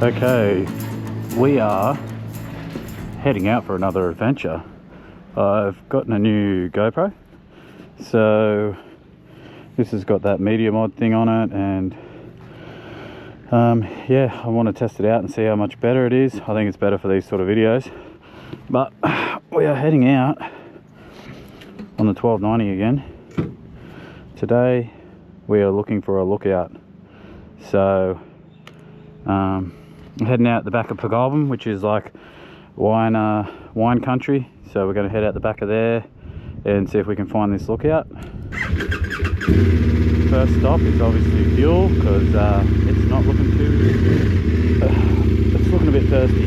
Okay, we are heading out for another adventure. I've gotten a new GoPro, so this has got that media mod thing on it, and yeah, I want to test it out and see how much better it is. I think it's better for these sort of videos. But we are heading out on the 1290 again. Today we are looking for a lookout. So I'm heading out the back of Brokeback, which is like wine country. So we're going to head out the back of there and see if we can find this lookout. First stop is obviously fuel, because it's not looking too it's looking a bit thirsty.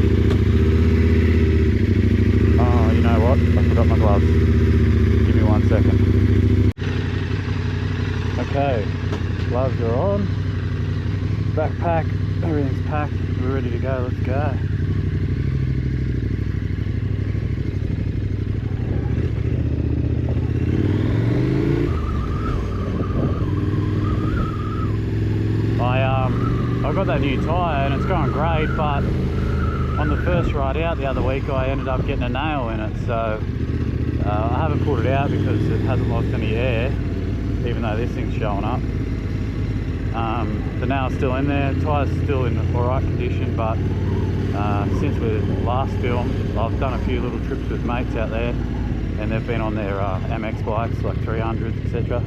Oh, you know what, I forgot my gloves. Give me 1 second. Okay, gloves are on, backpack, everything's packed, we're ready to go. Let's go. I got that new tyre and it's going great, but on the first ride out the other week I ended up getting a nail in it, so I haven't pulled it out because it hasn't lost any air, even though this thing's showing up. The nail's still in there, the tyre's still in alright condition, but since we last filmed, I've done a few little trips with mates out there, and they've been on their MX bikes, like 300s, etc.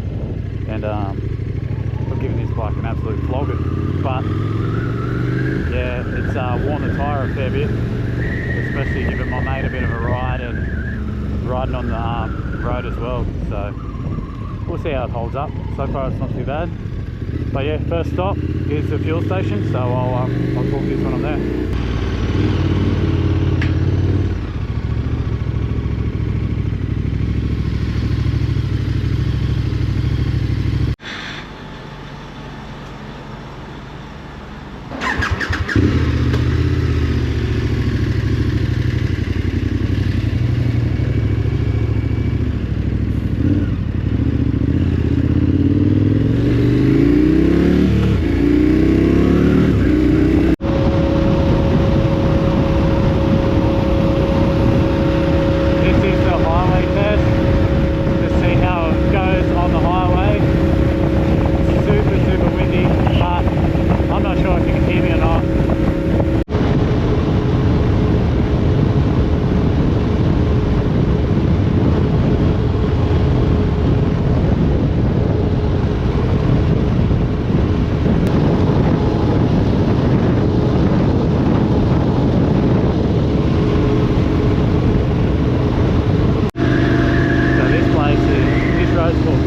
And I've given this bike an absolute flogging. But yeah, it's worn the tyre a fair bit, especially giving my mate a bit of a ride and riding on the road as well. So we'll see how it holds up. So far it's not too bad. But yeah, first stop is the fuel station, so I'll talk to this when I'm there.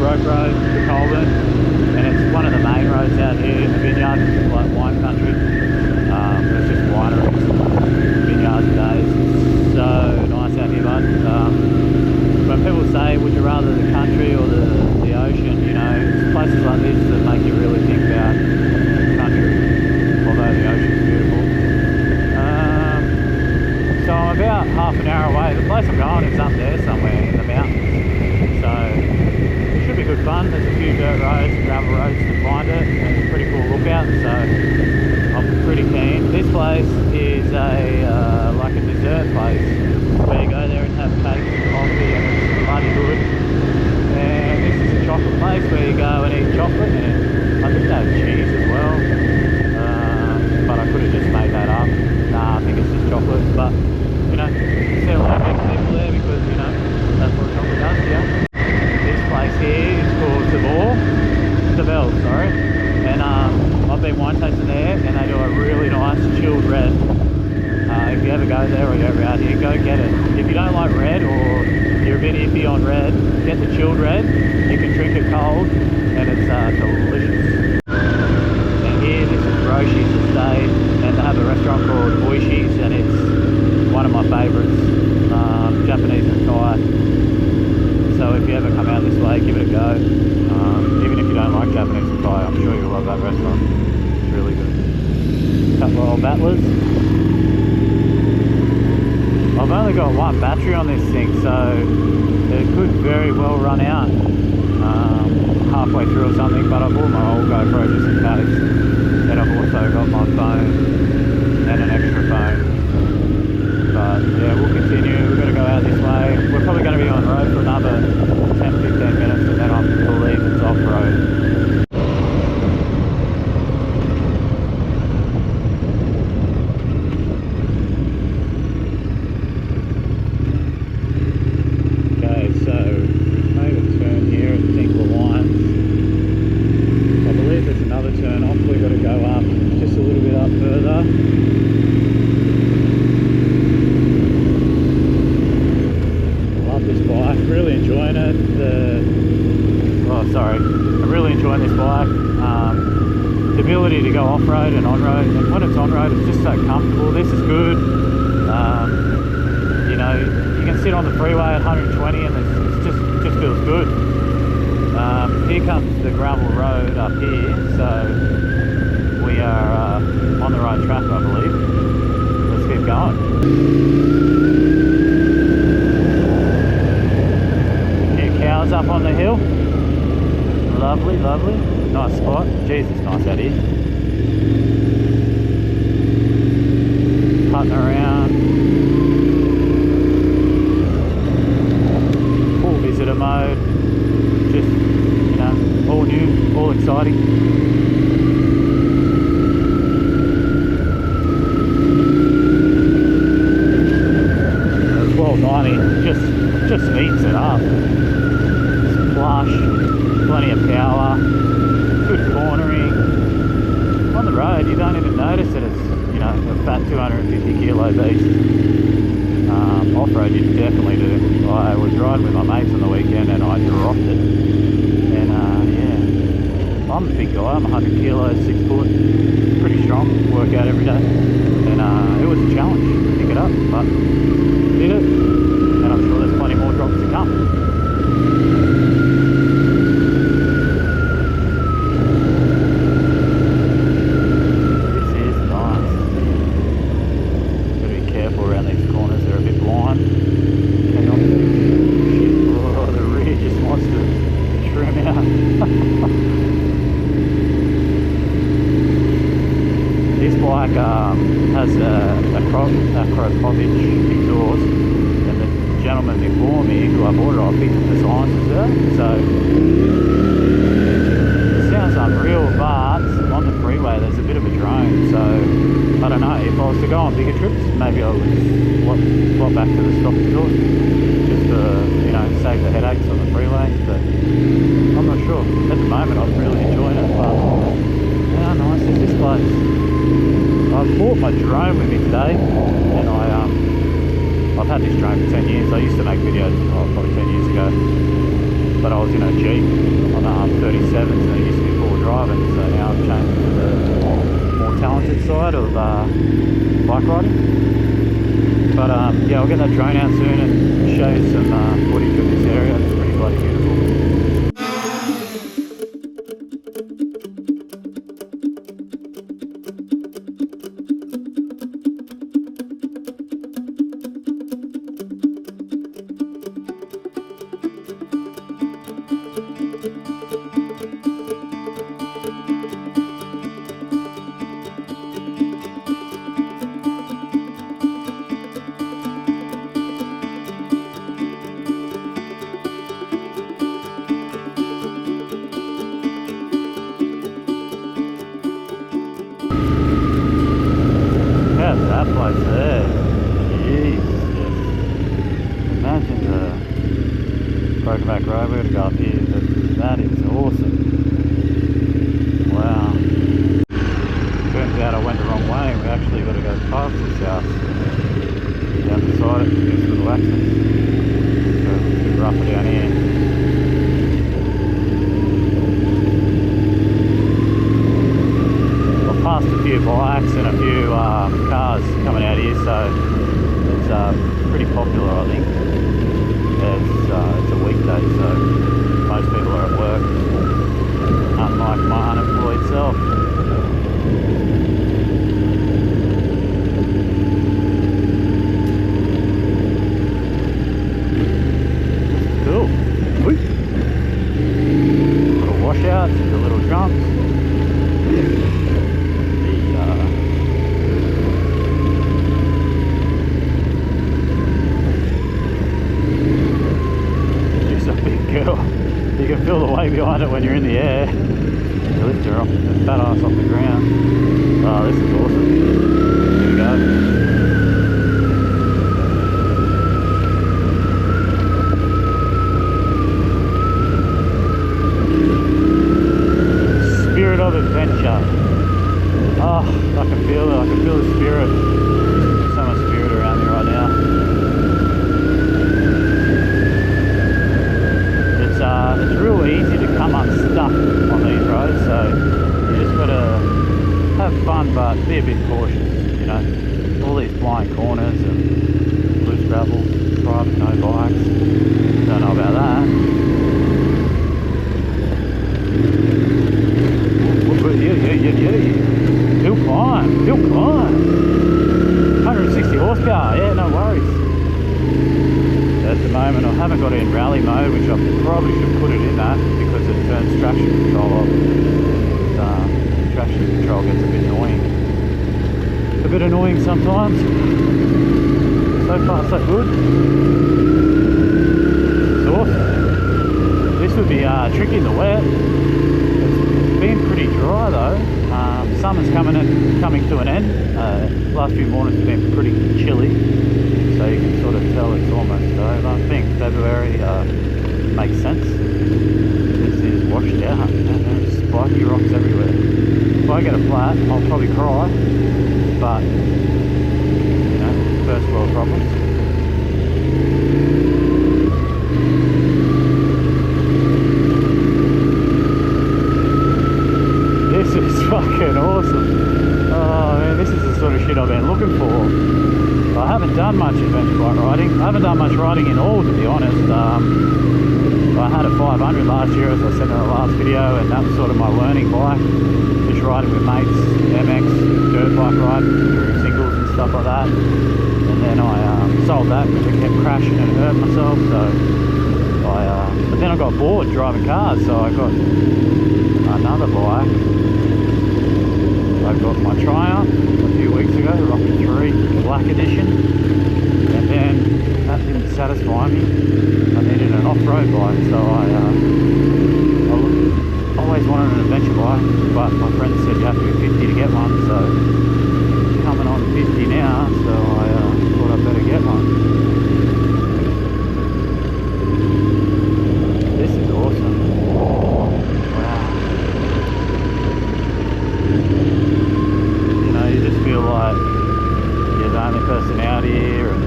Brokeback, and it's one of the main roads out here in the vineyard, like wine country. There's just wineries, vineyards and days. It's so nice out here, bud. When people say, would you rather the country or the ocean, you know, it's places like this that make you really think about the country, although the ocean's beautiful. So I'm about half an hour away. The place I'm going is up there somewhere in the mountains. So should be good fun. There's a few dirt roads and gravel roads to find it, and it's a pretty cool lookout, so I'm pretty keen. This place is a like a dessert place where you go there and have cake and coffee, and it's bloody good. And this is a chocolate place where you go and eat chocolate, and I think they have cheese as well, but I could have just made that up. Nah, I think it's just chocolate, but you know, see a lot of big people there because, you know, that's what chocolate does, yeah. Place here is called Deville, sorry, and I've been wine tasting there, and they do a really nice chilled red. If you ever go there or you're ever out here, go get it. If you don't like red or you're a bit iffy on red, get the chilled red. You can drink it cold, and it's delicious. And here, this is Roshi's estate, and they have a restaurant called Oishi's, and it's one of my favourites, Japanese and Thai. So if you ever come out this way, give it a go. Even if you don't like Japanese and Thai, I'm sure you'll love that restaurant. It's really good. Couple of old battlers. I've only got one battery on this thing, so it could very well run out halfway through or something, but I bought my old GoPro just in case. And I've also got my phone and of off-road and on-road, and when it's on-road it's just so comfortable. This is good. You know, you can sit on the freeway at 120 and it just feels good. Here comes the gravel road up here, so we are on the right track, I believe. Let's keep going. Few cows up on the hill. Lovely, lovely. Nice spot. Jeez, it's nice out here. Putting around. Full visitor mode. Just, you know, all new, all exciting. The 1290 just eats it up. It's plush, plenty of power, good cornering. On the road you don't even notice that it's, you know, a fat 250 kilo beast. Off-road you definitely do. I was riding with my mates on the weekend and I dropped it. And yeah, I'm a big guy, I'm 100 kilos, 6 foot, pretty strong, work out every day. And it was a challenge to pick it up, but did it. And I'm sure there's plenty more drops to come. Has a Brokeback exhaust, and the gentleman before me who I bought it off, he took the silences out, so it sounds unreal, but on the freeway there's a bit of a drone, so I don't know, if I was to go on bigger trips maybe I would swap back to the stock exhaust just to, you know, save the headaches on the freeway, but I'm not sure. At the moment I'm really enjoying it, but how nice is this place? I bought my drone with me today, and I've had this drone for 10 years. I used to make videos probably 10 years ago, but I was in a Jeep on 37s and it used to be full driving, so now I've changed to the more talented side of bike riding. But yeah, I'll get that drone out soon and show you some footage of this area. It's pretty bloody beautiful. That place there, jeez, imagine the Brokeback road. We're going to go up here, but that is awesome. Wow. Turns out I went the wrong way. We actually got to go past this house down beside it to this little access. So it's a bit rougher down here. Past a few bikes and a few cars coming out here, so it's pretty popular, I think. It's a weekday, so most people are at work, unlike my unemployed self. Cool. Little washouts, the little jumps. You can feel the weight behind it when you're in the air. You lift her off, the fat ass off the ground. Oh, this is awesome. Here we go. Spirit of adventure. Oh, I can feel it. I can feel the spirit. There's so much spirit around me right now. It's real easy to come unstuck on these roads, so you just got to have fun, but be a bit cautious, you know. All these blind corners and loose gravel, driving no bikes. Don't know about that. Yeah. Hill climb. 160 horsepower, yeah, no worries. At the moment I haven't got it in rally mode, which I probably should put it in that because it turns traction control off. Traction control gets a bit annoying sometimes. So far so good. It's awesome. This would be tricky in the wet. It's been pretty dry though. Summer's coming to an end. Last few mornings have been pretty chilly, so you can sort of tell it's almost over. I think February makes sense. This is washed out and there's spiky rocks everywhere. If I get a flat, I'll probably cry, but you know, first world problems. This is fucking awesome. Oh man, this is the sort of shit I've been looking for. I haven't done much adventure bike riding. I haven't done much riding in all, to be honest. I had a 500 last year, as I said in the last video, and that was sort of my learning bike. Just riding with mates, MX, dirt bike riding, through singles and stuff like that. And then I sold that because I kept crashing and hurt myself. So but then I got bored driving cars, so I got another bike. I got my Triumph a few weeks ago, Rocket 3 Black Edition, and then that didn't satisfy me. I needed an off-road bike, so I always wanted an adventure bike, but my friend said you have to be 50 to get one, so coming on 50 now, so I thought I'd better get one. This is awesome. Wow. You know, you just feel like you're the only person out here, and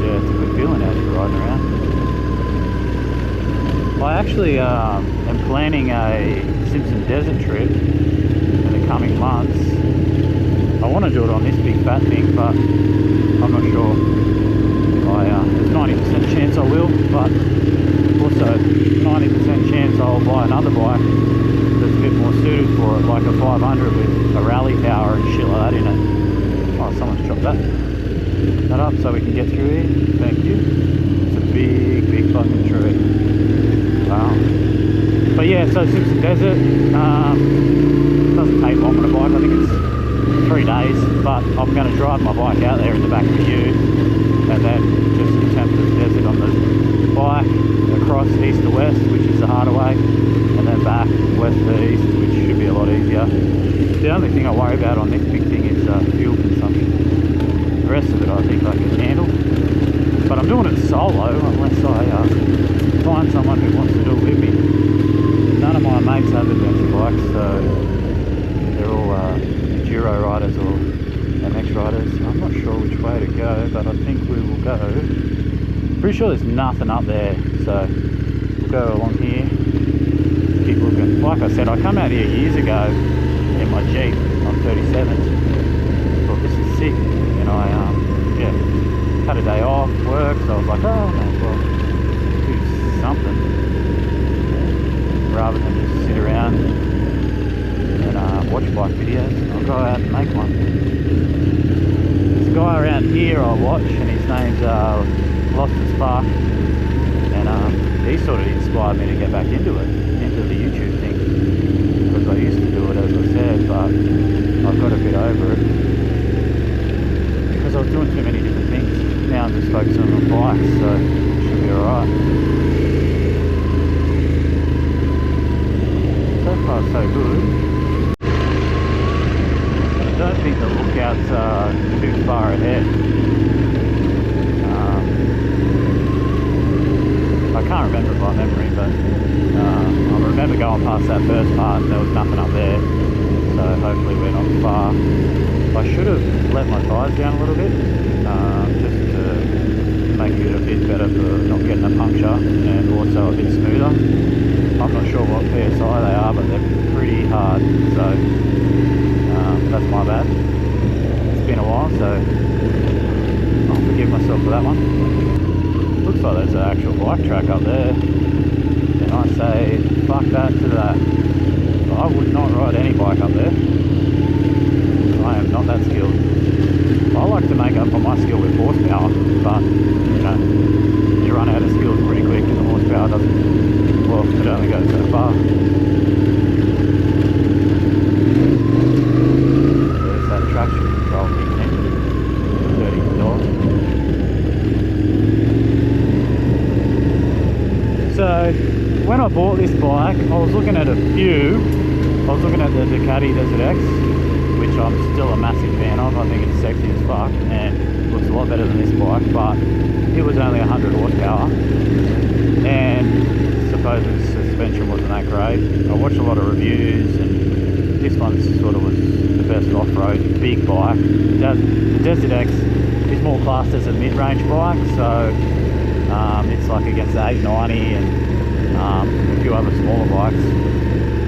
yeah, it's a good feeling out here riding around. I actually am planning a Simpson Desert trip in the coming months. I want to do it on this big fat thing, but I'm not sure. There's 90% chance I will, but also 90% chance I'll buy another bike that's a bit more suited for it, like a 500 with a rally power and shit like that in it. Oh, someone's chopped that up so we can get through here. Thank you. It's a big fucking tree. Wow. But yeah, so Simpson Desert doesn't take long on a bike. I think it's 3 days, but I'm going to drive my bike out there in the back of the ute and then just attempt the desert on the bike across east to west, which is the harder way, and then back west to east, which should be a lot easier. The only thing I worry about on this big thing is fuel consumption. The rest of it I think I can handle, but I'm doing it solo unless I find someone who wants to do it with me. None of my mates have adventure bikes, so they're all Enduro riders or MX riders. I'm not sure which way to go, but I think we will go. Pretty sure there's nothing up there, so we'll go along here, keep looking. Like I said, I come out here years ago in my Jeep on 37s. Thought this is sick, and I yeah, had a day off work, so I was like, oh, may as well do something rather than just sit around and watch bike videos. I'll go out and make one. There's a guy around here I watch, and his name's Lost and Spark, and he sort of inspired me to get back into it, into the YouTube thing, because I used to do it, as I said, but I've got a bit over it because I was doing too many different things. Now I'm just focusing on bikes, so it should be alright. So far so good. I don't think the lookouts are too far ahead. I can't remember by memory, but I remember going past that first part and there was nothing up there, so hopefully we're not far. I should have let my tyres down a little bit, just to make it a bit better for not getting a puncture, and also a bit smoother. I'm not sure what PSI they are, but they're pretty hard, so that's my bad. It's been a while, so I'll forgive myself for that one. Looks like there's an actual bike track up there, and I say fuck that to that. I would not ride any bike up there. I am not that skilled. I like to make up for my skill with horsepower, but you know, you run out of skills pretty quick and the horsepower doesn't, well, it only goes so far. There's that traction control kicking in, $30. So when I bought this bike, I was looking at a few. I was looking at the Ducati Desert X, which I'm still a massive fan of. I think it's sexy as fuck and looks a lot better than this bike, but it was only 100 horsepower and supposed suspension wasn't that great. I watched a lot of reviews and this one sort of was the best off-road big bike. The Desert X is more classed as a mid-range bike, so it's like against the 890 and a few other smaller bikes.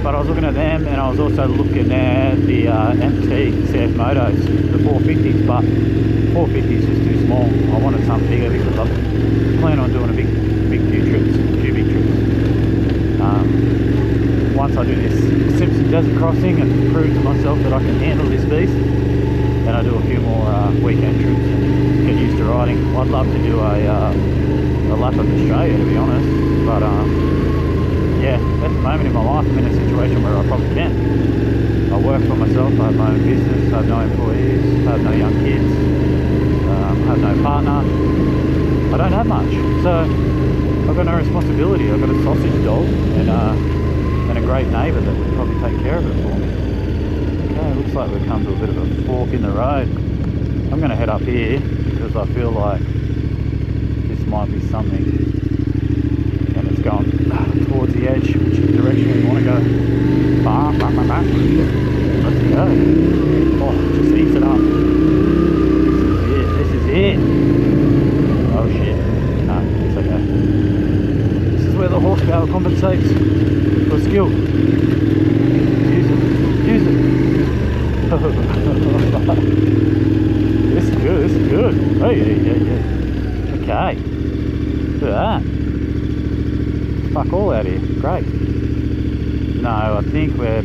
But I was looking at them, and I was also looking at the MT CF Motos, the 450s, but 450 is just too small. I wanted something bigger because I plan on doing a few big trips. Once I do this Simpson Desert Crossing and prove to myself that I can handle this beast, then I do a few more weekend trips and get used to riding. I'd love to do a lap of Australia, to be honest, but yeah, at the moment in my life I'm in a situation where I probably can. I work for myself, I have my own business, I have no employees, I have no young kids, I have no partner, I don't have much, so I've got no responsibility. I've got a sausage dog and a great neighbour that would probably take care of it for me. Okay, looks like we've come to a bit of a fork in the road. I'm going to head up here because I feel like this might be something, and it's going towards the edge, which is the direction we want to go. Let's go. Oh, just ease it up. This is it. Oh shit. No, it's okay. This is where the horsepower compensates for skill. Use it. Use it. This is good. This is good. Oh yeah. Okay. Look at that. Fuck all out here. Great. No, I think we're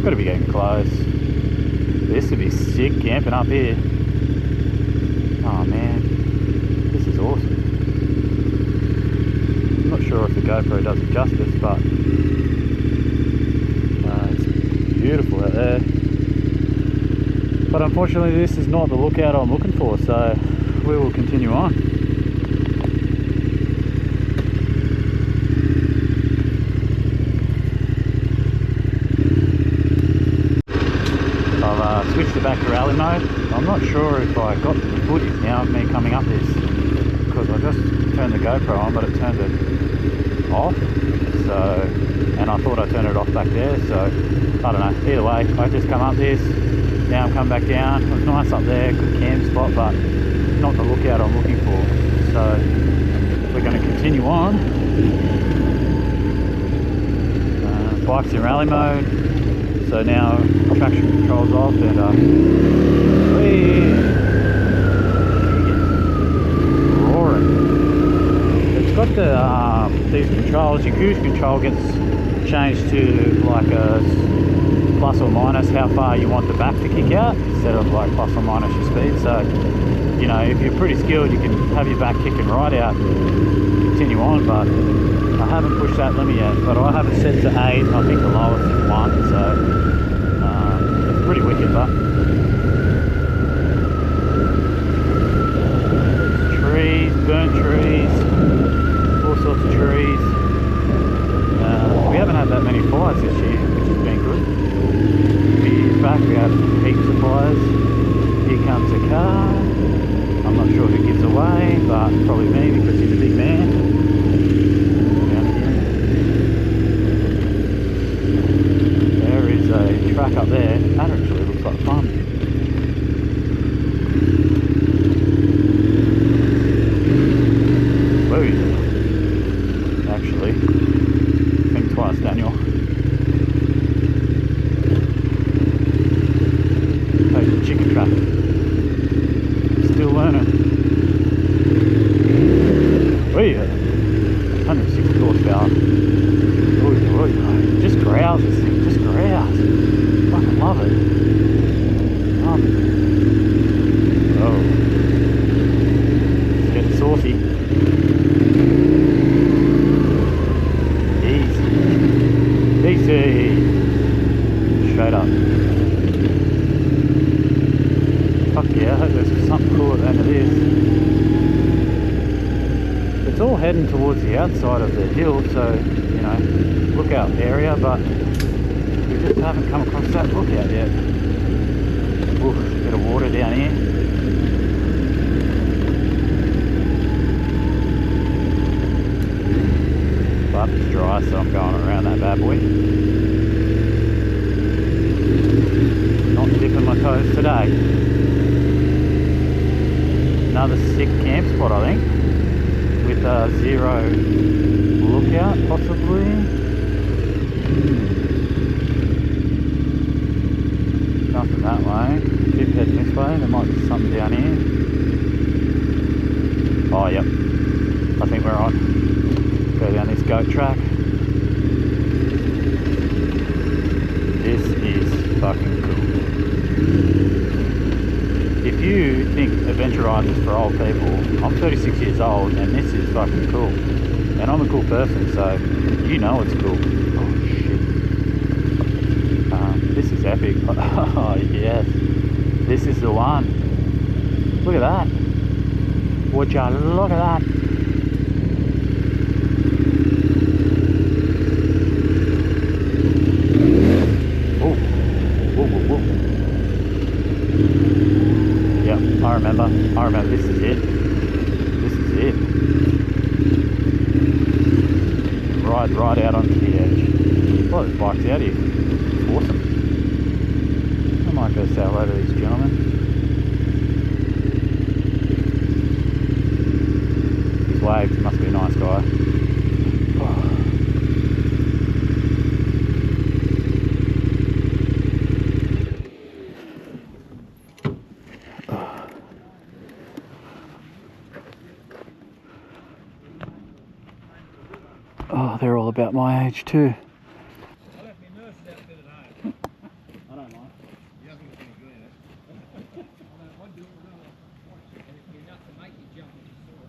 got to be getting close. This would be sick camping up here. Oh man, this is awesome. I'm not sure if the GoPro does it justice, but it's beautiful out there. But unfortunately this is not the lookout I'm looking for, so we will continue on. I've switched it back to rally mode. I'm not sure if I got the footage now of me coming up this, because I just turned the GoPro on but it turned it off, so, and I thought I turned it off back there, so I don't know. Either way, I just come up this, now I'm coming back down. It was nice up there, good camp spot, but not the lookout I'm looking for, so we're going to continue on. Bike's in rally mode, so now traction control's off and roaring. It's got the these controls. Your cruise control gets changed to like a plus or minus how far you want the back to kick out, instead of like plus or minus your speed. So you know, if you're pretty skilled, you can have your back kicking right out, continue on. But I haven't pushed that limit yet, but I have it set to 8. I think the lowest is 1, so it's pretty wicked. But trees, burnt trees, all sorts of trees. We haven't had that many fires this year, which has been good. A few years back we had heaps of fires. Here comes a car. I'm not sure who gives away, but probably me because he's a big man. There is a track up there. That actually looks like fun. Whoa. Actually, think twice, Daniel. straight up. Fuck yeah, I hope there's something cool at the end of this. It's all heading towards the outside of the hill, so, you know, lookout area, but we just haven't come across that lookout yet. Oof, bit of water down here. But it's dry, so I'm going around that bad boy. Not dipping my toes today. Another sick camp spot, I think, with zero lookout, possibly. Nothing that way. Keep heading this way. There might be something down here. Oh, yep. I think we're on. Go down this goat track. This is fucking cool. If you think adventure riding is for old people, I'm 36 years old and this is fucking cool. And I'm a cool person, so you know it's cool. Oh shit. This is epic. Oh yes. This is the one. Look at that. Would ya look at that? Oh. Whoa, whoa, whoa. Yep, I remember. This is it. This is it. Ride right out onto the edge. Oh, there's bikes out here. It's awesome. I might go say hello to these gentlemen. He's waved. He must be a nice guy. Oh, they're all about my age too. I left my nurses out there today. I don't mind. You don't think it's any good, is it? I do it for it'd be enough to make you jump if you saw it.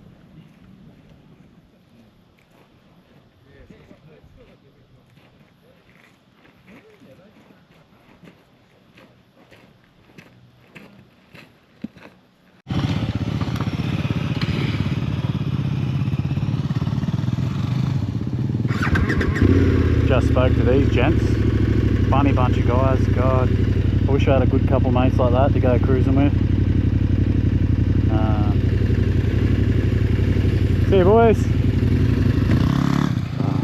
Just spoke to these gents. Funny bunch of guys. God, I wish I had a good couple mates like that to go cruising with. See you boys. Oh,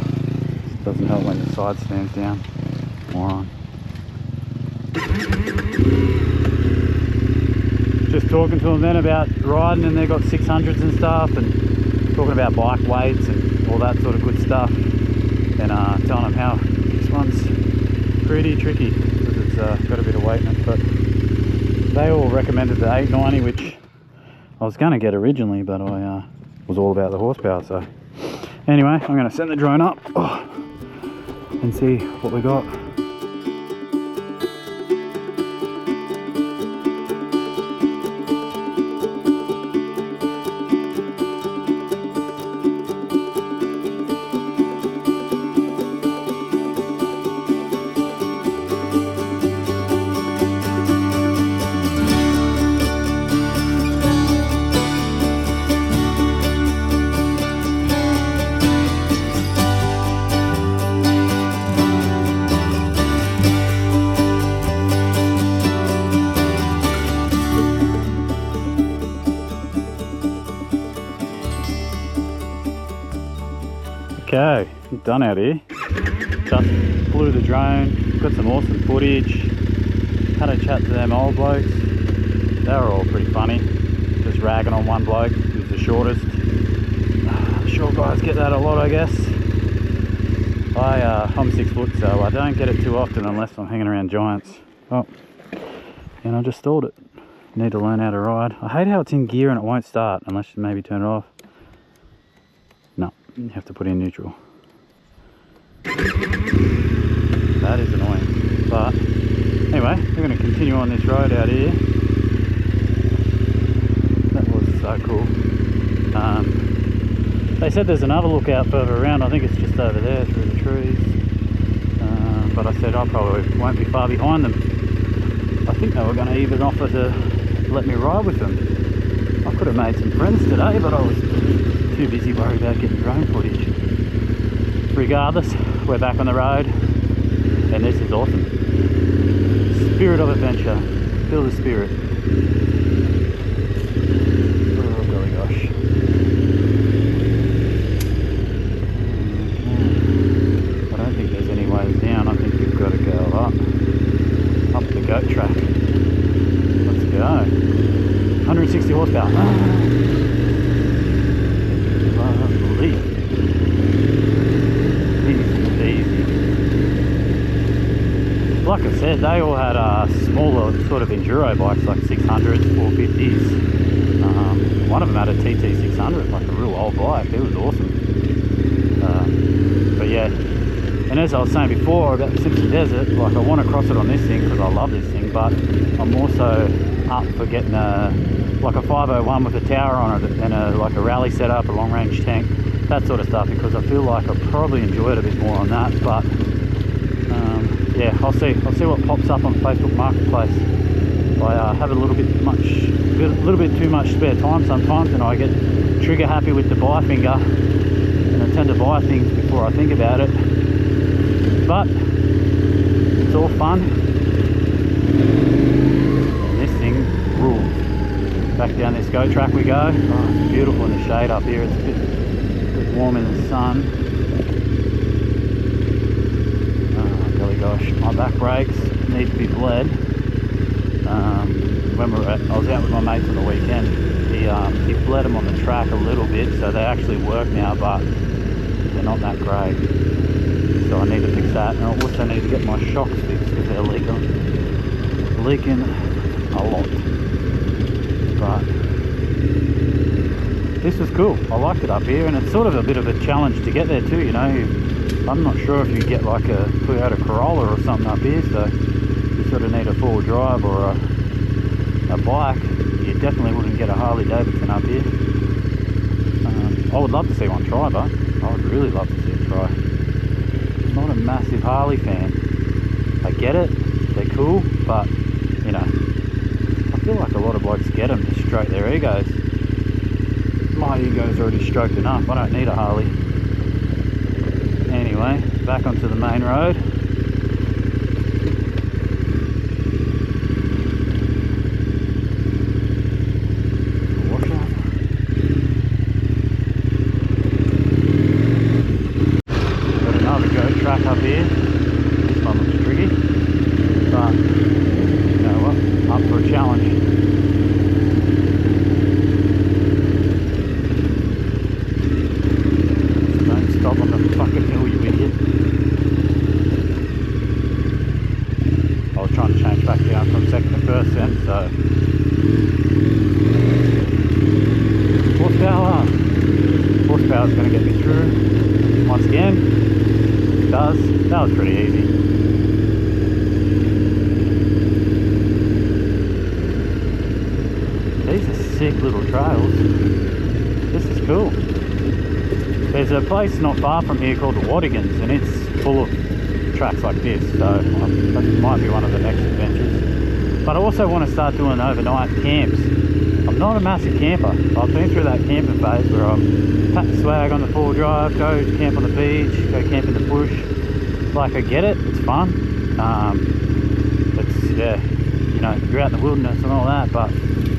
this doesn't help when the side stands down. Moron. Just talking to them then about riding, and they've got 600s and stuff, and talking about bike weights and all that sort of good stuff. And telling them how this one's pretty tricky because it's got a bit of weight in it, but they all recommended the 890, which I was going to get originally, but I was all about the horsepower. So anyway, I'm going to send the drone up and see what we got. Okay, done out here. Just flew the drone, got some awesome footage, had a chat to them old blokes. They were all pretty funny, just ragging on one bloke who's the shortest. Short guys get that a lot, I guess. I'm 6 foot, so I don't get it too often unless I'm hanging around giants. Oh, and I just stalled it. Need to learn how to ride. I hate how it's in gear and it won't start unless you maybe turn it off. No, you have to put in neutral. That is annoying. But anyway, we're going to continue on this road out here. That was so cool. They said there's another lookout further around. I think it's just over there through the trees. but I said I probably won't be far behind them. I think they were going to even offer to let me ride with them. I could have made some friends today, but I was too busy worried about getting drone footage. Regardless, we're back on the road, and this is awesome. Spirit of adventure. Feel the spirit. Oh golly gosh. I don't think there's any ways down. I think you've got to go up the goat track. Let's go. 160 horsepower. Lovely. Easy. Like I said, they all had smaller sort of enduro bikes, like 600s, 450s. One of them had a TT600, like a real old bike. It was awesome. But yeah, and as I was saying before about the Simpson Desert, like I want to cross it on this thing because I love this thing, but I'm also up for getting like a 501 with a tower on it and like a rally setup, a long range tank, that sort of stuff, because I feel like I'll probably enjoy it a bit more on that. But yeah, I'll see what pops up on Facebook Marketplace. I have a little bit too much spare time sometimes, and I get trigger happy with the buy finger, and I tend to buy things before I think about it. But it's all fun, and this thing rules. Back down this goat track we go. Oh, it's beautiful in the shade up here. It's a bit warm in the sun. Oh golly gosh, my back brakes need to be bled. When I was out with my mates on the weekend, he bled them on the track a little bit, so they actually work now, but they're not that great. So I need to fix that, and I also need to get my shocks fixed because they're leaking a lot. But this was cool. I liked it up here, and it's sort of a bit of a challenge to get there too, you know. I'm not sure if you get like a Toyota Corolla or something up here, so you sort of need a four-wheel drive or a bike. You definitely wouldn't get a Harley Davidson up here. I would love to see one try though. I would really love to see it try. I'm not a massive Harley fan. I get it, they're cool, but you know, I feel like a lot of blokes get them to stroke their egos. My ego's already stroked enough. I don't need a Harley. Anyway, back onto the main road. Got another goat track up here. This one looks tricky, but you know what? Up for a challenge. Stop on the fucking hill, you idiot. I was trying to change back down from second to first then, so horsepower's going to get me through once again. It does. That was pretty easy. These are sick little trails. This is cool. There's a place not far from here called the Wadigans, and it's full of tracks like this, so that might be one of the next adventures. But I also want to start doing overnight camps. I'm not a massive camper. I've been through that camping phase where I'm pat the swag on the four-wheel drive, go camp on the beach, go camp in the bush. Like, I get it, it's fun. It's, yeah, you know, you're out in the wilderness and all that, but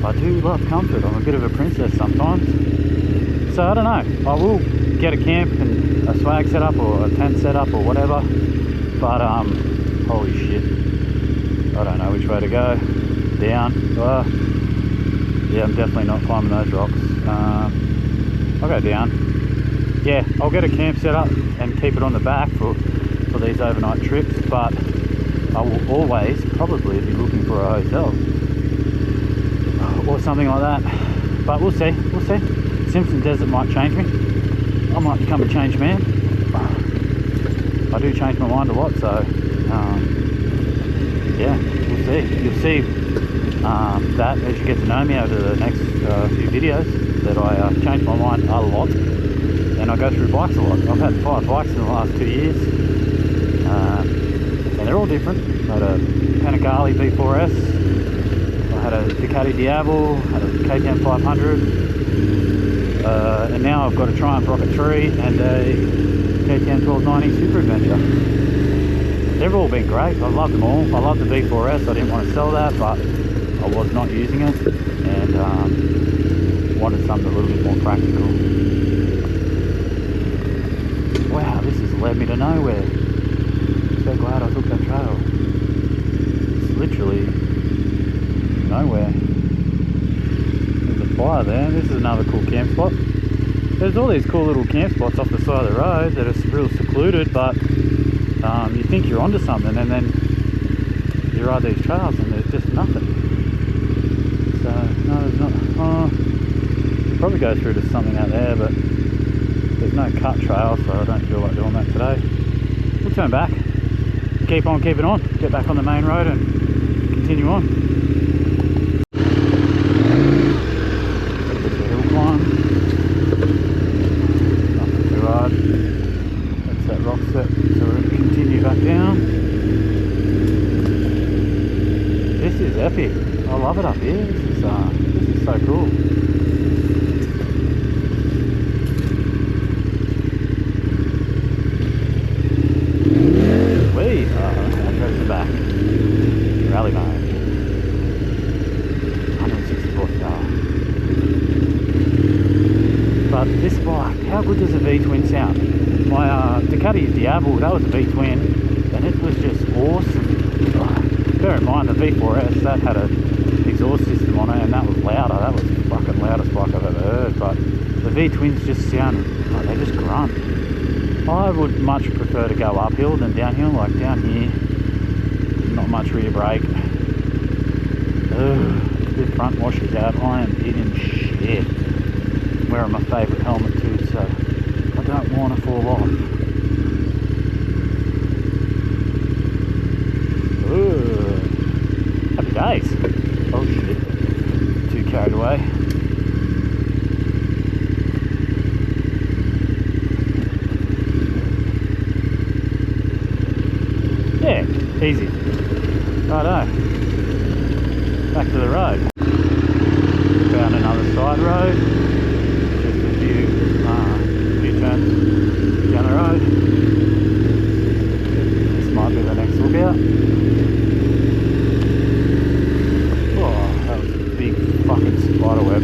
I do love comfort. I'm a bit of a princess sometimes. So I don't know, I will get a camp and a swag setup or a tent setup or whatever, but holy shit, I don't know which way to go. Down. Yeah, I'm definitely not climbing those rocks. I'll go down. Yeah, I'll get a camp set up and keep it on the back for these overnight trips, but I will always probably be looking for a hotel or something like that. But we'll see. Simpson Desert might change me. I might become a changed man. I do change my mind a lot, so yeah, we'll see. You'll see that as you get to know me over the next few videos, that I change my mind a lot, and I go through bikes a lot. I've had 5 bikes in the last 2 years. they're all different. I had a Panigale V4S, I had a Ducati Diablo, had a ktm1290, and now I've got a Triumph Rocket 3 and a ktm1290 Super Adventure. They've all been great. I love them all. I love the V4S. I didn't want to sell that, but I was not using it, and wanted something a little bit more practical. Wow, this has led me to nowhere. So glad I took that trail. It's literally nowhere. There's a fire there. This is another cool camp spot. There's all these cool little camp spots off the side of the road that are real secluded, but you think you're onto something, and then you ride these trails and there's just nothing. So no, there's not. You probably go through to something out there, but there's no cut trail, so I don't feel like doing that today. We'll turn back, keep on keeping on, get back on the main road and continue on. A bit of a hill climb, nothing too hard. That's that rock set, so we're going to continue back down. This is epic. I love it up here. This is so cool. That goes the back. Rally mode. 160 horsepower. But this bike, how good does a V-twin sound? My Ducati Diablo, that was a V-twin, and it was just awesome. Bear in mind, the V4S, that had an exhaust system on it, and that was louder. That was the fucking loudest bike I've ever heard. But the V-twins just sound like they just grunt. I would much prefer to go uphill than downhill. Like down here, not much rear brake. The front washes out. I am eating shit. I'm wearing my favourite helmet too, so I don't want to fall off. Happy days. Oh shit. Too carried away. Yeah, easy. Righto. Back to the road. Found another side road. Just a few turns down the road. This might be the next lookout. Oh, that was a big fucking spider web.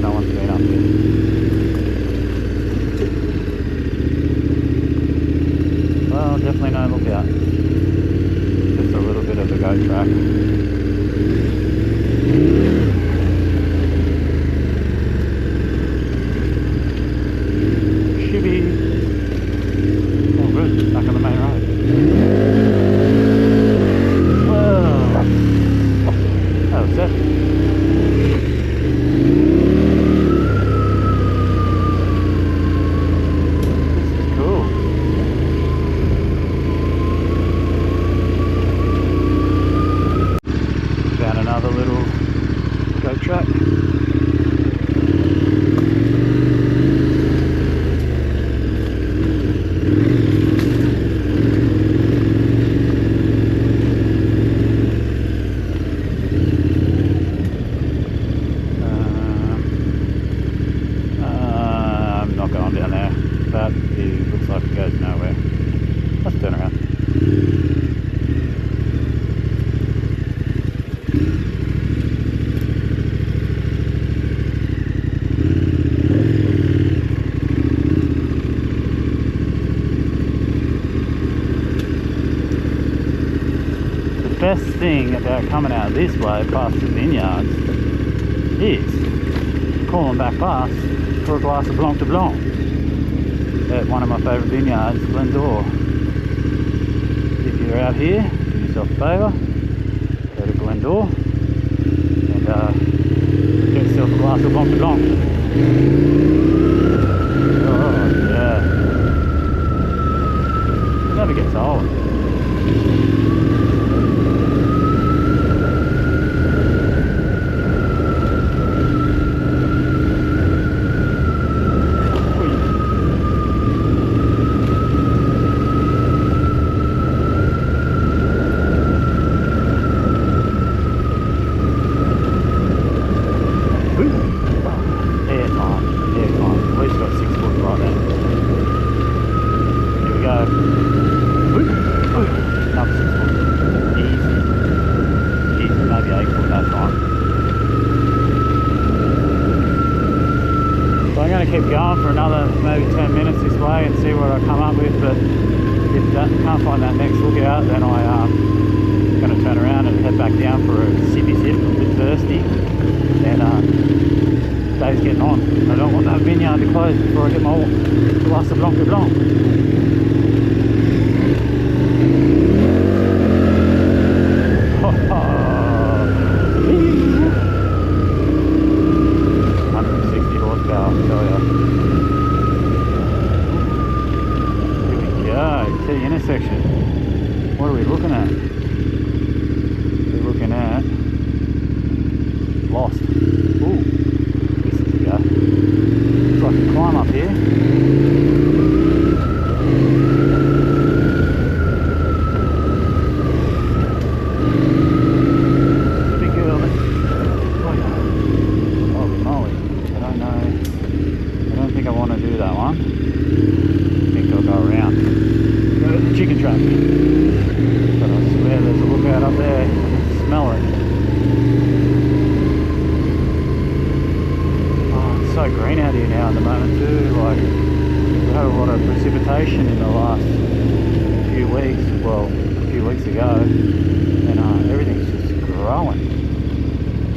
No one's been up here. Well, definitely no lookout. Just a little bit of a goat track. Shibby. Oh good, back on the main road. Whoa. That was it. Best thing about coming out this way past the vineyards is calling back past for a glass of Blanc de Blanc at one of my favourite vineyards, Glendor. If you're out here, do yourself a favour, go to Glendor and get yourself a glass of Blanc de Blanc. Oh yeah, it never gets old. back down for a sippy sip. I'm a bit thirsty, and day's getting on. I don't want that vineyard to close before I get my glass of Blanc de Blanc. Intersection. What are we looking at? We're looking at Lost. Ooh, this is a go. Looks like a climb up here. There's a big girl there. Holy moly. I don't know. I don't think I want to do that one. I think I'll go around. The chicken trap, but I swear there's a lookout up there. I can smell it. Oh, it's so green out here now at the moment too. Like, we had a lot of precipitation in the last few weeks. Well, a few weeks ago, and everything's just growing.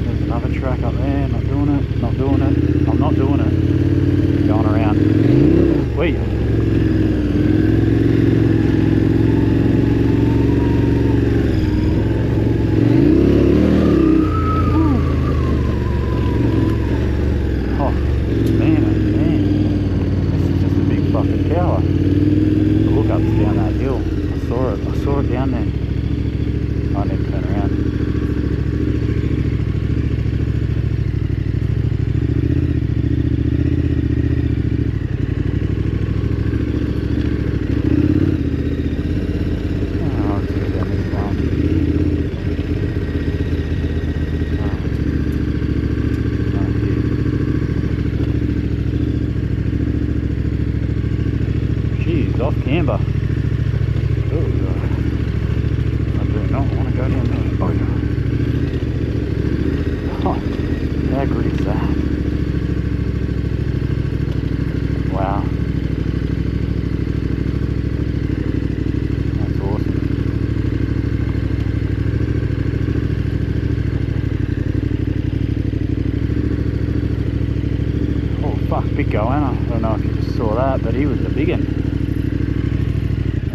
There's another track up there. Not doing it. Not doing it. I'm not doing it. Going around. Wait. Down there. I need to turn around. Oh, let's go down this one. Jeez, off camber. How good is that? Wow. That's awesome. Oh fuck, big goanna. I don't know if you just saw that, but he was a big one.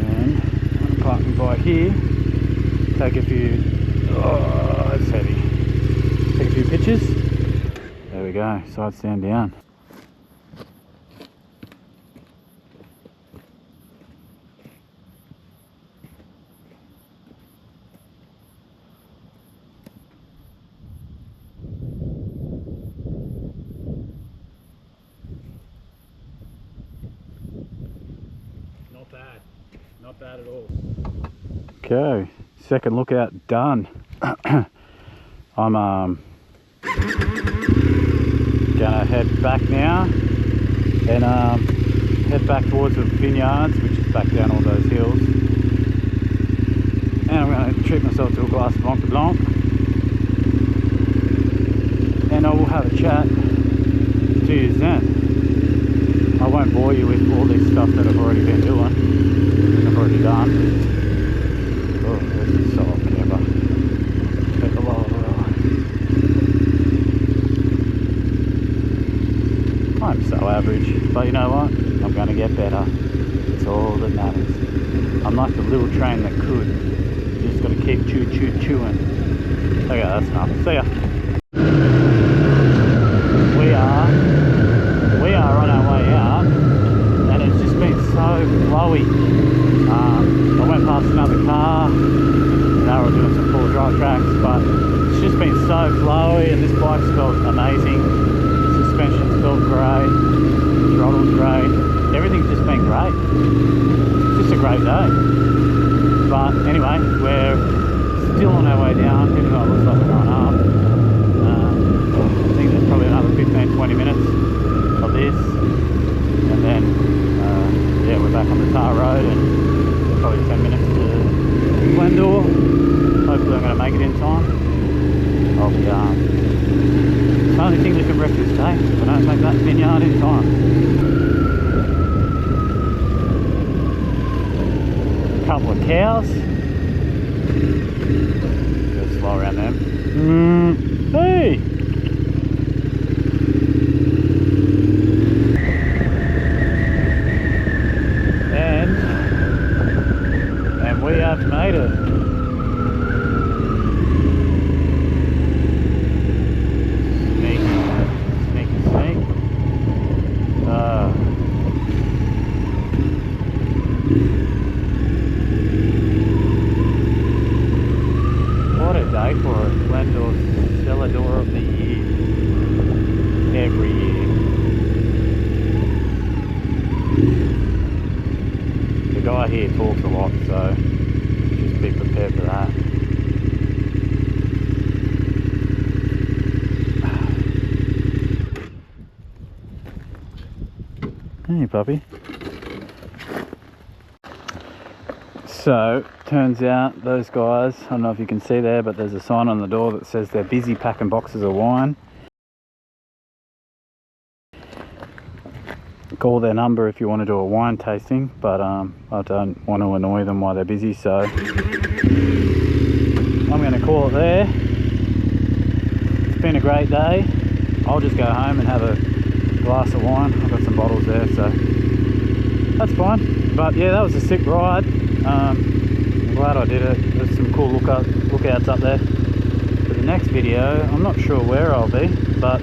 And I'm going to park my bike here. Take a few... Oh, it's heavy. Take a few pictures. There we go, side stand down. Not bad. Not bad at all. Okay, second lookout done. I'm gonna head back now and head back towards the vineyards, which is back down all those hills, and I'm gonna treat myself to a glass of Blanc de Blanc, and I will have a chat to you then. I won't bore you with all this stuff that I've already been doing, I've already done. Oh, this is so off camber. Take a lower ride. I'm so average, but you know what? I'm going to get better. It's all that matters. I'm like the little train that could. You just got to keep chewing. Okay, that's enough. See ya. We are on our way out, and it's just been so flowy. I went past another car. Now we're doing some full drive tracks, but it's just been so flowy, and this bike's felt amazing. Suspension's felt great, throttle's great, everything's just been great. It's just a great day. But anyway, we're still on our way down, even though it looks like we're going up. I think there's probably another 15-20 minutes of this, and then yeah, we're back on the tar road, and probably 10 minutes to Glendor. Hopefully I'm going to make it in time. I'll be it's the only thing that can wreck this day if I don't make that vineyard in time. A couple of cows. Go slow around say for it. Glendor Cellar Door of the Year. Every year. The guy here talks a lot, so just be prepared for that. Hey puppy. So, turns out those guys, I don't know if you can see there, but there's a sign on the door that says they're busy packing boxes of wine. Call their number if you want to do a wine tasting, but I don't want to annoy them while they're busy, so I'm going to call it there. It's been a great day. I'll just go home and have a glass of wine. I've got some bottles there, so that's fine. But yeah, that was a sick ride. I'm glad I did it. There's some cool lookouts up there. For the next video, I'm not sure where I'll be, but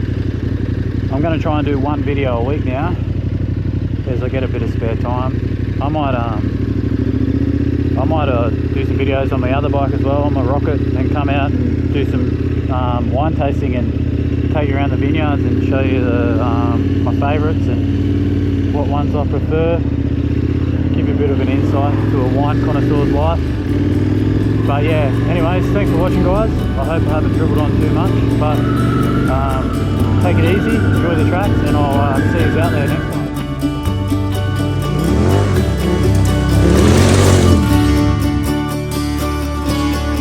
I'm going to try and do one video a week now as I get a bit of spare time. I might do some videos on my other bike as well, on my Rocket, and come out and do some wine tasting and take you around the vineyards and show you my favourites and what ones I prefer. Give you a bit of an insight into a wine connoisseur's life. But yeah, anyways, thanks for watching guys. I hope I haven't dribbled on too much, but take it easy, enjoy the tracks, and I'll see you out there next time.